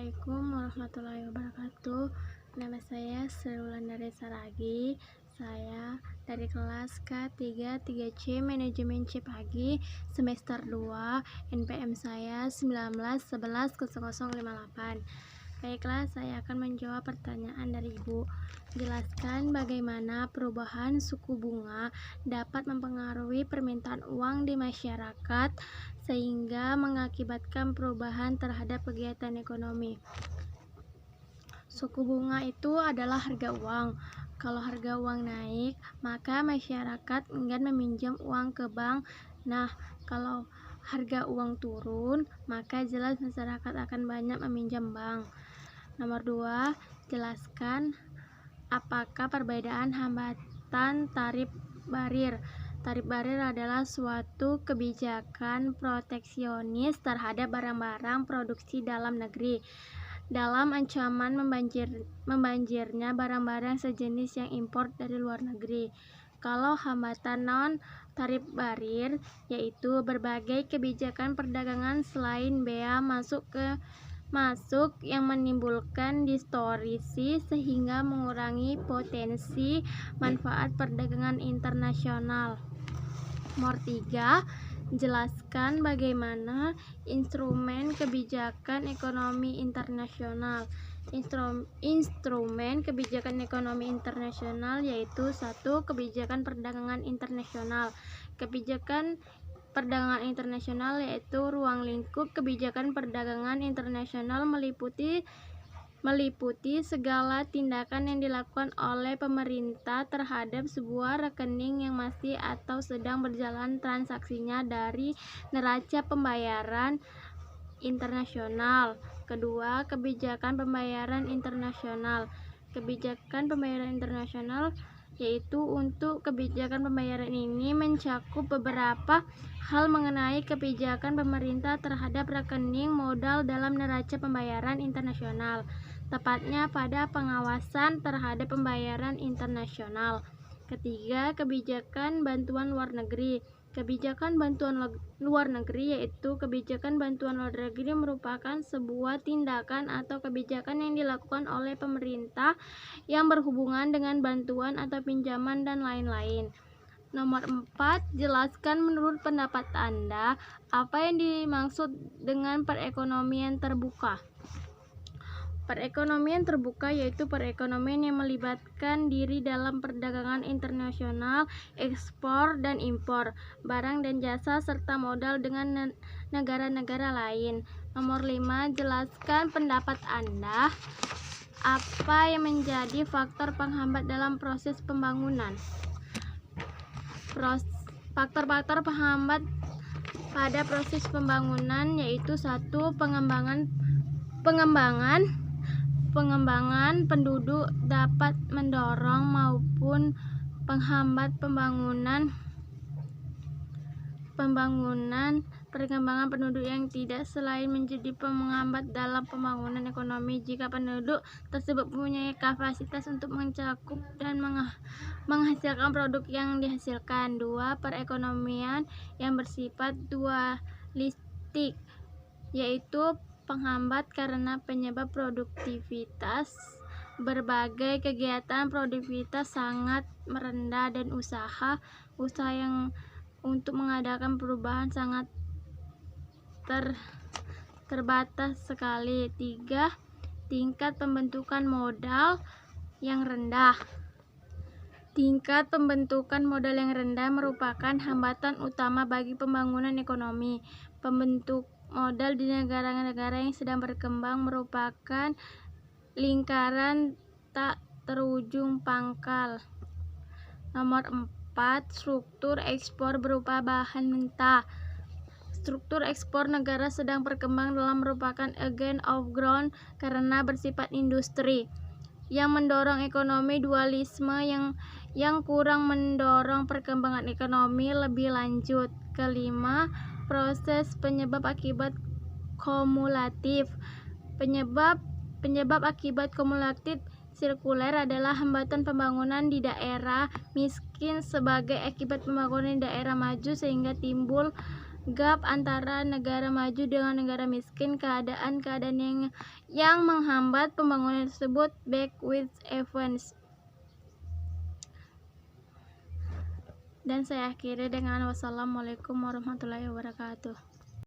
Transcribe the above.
Assalamualaikum warahmatullahi wabarakatuh. Nama saya Sri Wulandari Saragi. Saya dari kelas K3 3C Manajemen C Pagi semester 2. NPM saya 19110058. Baiklah, saya akan menjawab pertanyaan dari Ibu. Jelaskan bagaimana perubahan suku bunga dapat mempengaruhi permintaan uang di masyarakat sehingga mengakibatkan perubahan terhadap kegiatan ekonomi. Suku bunga itu adalah harga uang. Kalau harga uang naik, maka masyarakat enggan meminjam uang ke bank. Nah, kalau harga uang turun, maka jelas masyarakat akan banyak meminjam bank. Nomor 2, jelaskan apakah perbedaan hambatan tarif barir. Tarif barir adalah suatu kebijakan proteksionis terhadap barang-barang produksi dalam negeri dalam ancaman membanjirnya barang-barang sejenis yang impor dari luar negeri. Kalau hambatan non tarif barir yaitu berbagai kebijakan perdagangan selain bea masuk yang menimbulkan distorsi sehingga mengurangi potensi manfaat perdagangan internasional. Nomor 3, jelaskan bagaimana instrumen kebijakan ekonomi internasional. Instrumen kebijakan ekonomi internasional yaitu 1. Kebijakan perdagangan internasional. Kebijakan perdagangan internasional yaitu ruang lingkup kebijakan perdagangan internasional meliputi segala tindakan yang dilakukan oleh pemerintah terhadap sebuah rekening yang masih atau sedang berjalan transaksinya dari neraca pembayaran internasional. Kedua, kebijakan pembayaran internasional. Kebijakan pembayaran internasional yaitu untuk kebijakan pembayaran ini mencakup beberapa hal mengenai kebijakan pemerintah terhadap rekening modal dalam neraca pembayaran internasional, tepatnya pada pengawasan terhadap pembayaran internasional. Ketiga, kebijakan bantuan luar negeri. Kebijakan bantuan luar negeri yaitu kebijakan bantuan luar negeri merupakan sebuah tindakan atau kebijakan yang dilakukan oleh pemerintah yang berhubungan dengan bantuan atau pinjaman dan lain-lain. Nomor 4, jelaskan menurut pendapat Anda apa yang dimaksud dengan perekonomian terbuka. Perekonomian terbuka yaitu perekonomian yang melibatkan diri dalam perdagangan internasional, ekspor dan impor barang dan jasa serta modal dengan negara-negara lain. Nomor 5, jelaskan pendapat Anda apa yang menjadi faktor penghambat dalam proses pembangunan. Faktor-faktor penghambat pada proses pembangunan yaitu 1. Pengembangan penduduk dapat mendorong maupun penghambat perkembangan penduduk yang tidak selain menjadi penghambat dalam pembangunan ekonomi jika penduduk tersebut mempunyai kapasitas untuk mencakup dan menghasilkan produk yang dihasilkan. 2. Perekonomian yang bersifat dualistik yaitu penghambat karena penyebab produktivitas berbagai kegiatan produktivitas sangat merendah dan usaha yang untuk mengadakan perubahan sangat terbatas sekali. 3. Tingkat pembentukan modal yang rendah. Tingkat pembentukan modal yang rendah merupakan hambatan utama bagi pembangunan ekonomi. Pembentuk modal di negara-negara yang sedang berkembang merupakan lingkaran tak terujung pangkal. Nomor 4, struktur ekspor berupa bahan mentah. Struktur ekspor negara sedang berkembang dalam merupakan agent of growth karena bersifat industri yang mendorong ekonomi dualisme yang kurang mendorong perkembangan ekonomi lebih lanjut. Kelima, proses penyebab akibat kumulatif. Penyebab akibat kumulatif sirkuler adalah hambatan pembangunan di daerah miskin sebagai akibat pembangunan di daerah maju sehingga timbul gap antara negara maju dengan negara miskin, keadaan-keadaan yang menghambat pembangunan tersebut, backward events. Dan saya akhiri dengan wassalamualaikum warahmatullahi wabarakatuh.